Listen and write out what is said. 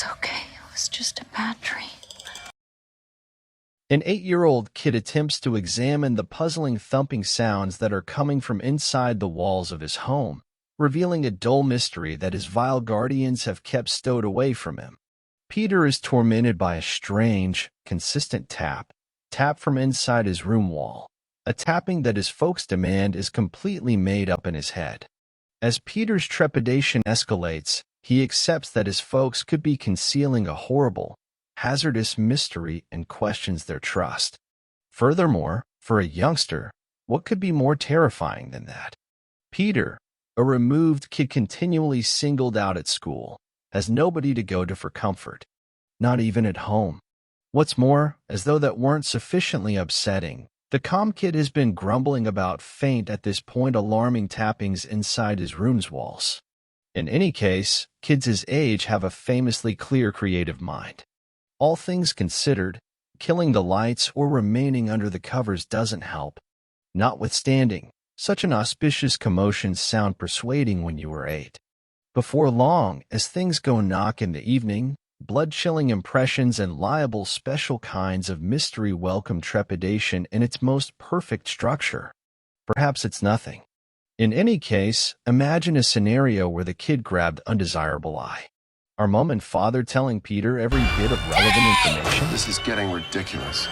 It's okay. It was just a bad dream. An 8-year-old kid attempts to examine the puzzling thumping sounds that are coming from inside the walls of his home, revealing a dull mystery that his vile guardians have kept stowed away from him. Peter is tormented by a strange, consistent tap from inside his room wall, a tapping that his folks demand is completely made up in his head. As Peter's trepidation escalates, he accepts that his folks could be concealing a horrible, hazardous mystery and questions their trust. Furthermore, for a youngster, what could be more terrifying than that? Peter, a removed kid continually singled out at school, has nobody to go to for comfort, not even at home. What's more, as though that weren't sufficiently upsetting, the calm kid has been grumbling about faint at this point alarming tappings inside his room's walls. In any case, kids his age have a famously clear creative mind. All things considered, killing the lights or remaining under the covers doesn't help. Notwithstanding, such an auspicious commotion sound persuading when you were 8. Before long, as things go knock in the evening, blood-chilling impressions and liable special kinds of mystery welcome trepidation in its most perfect structure. Perhaps it's nothing. In any case, imagine a scenario where the kid grabbed undesirable eye. Are mom and father telling Peter every bit of relevant information? This is getting ridiculous.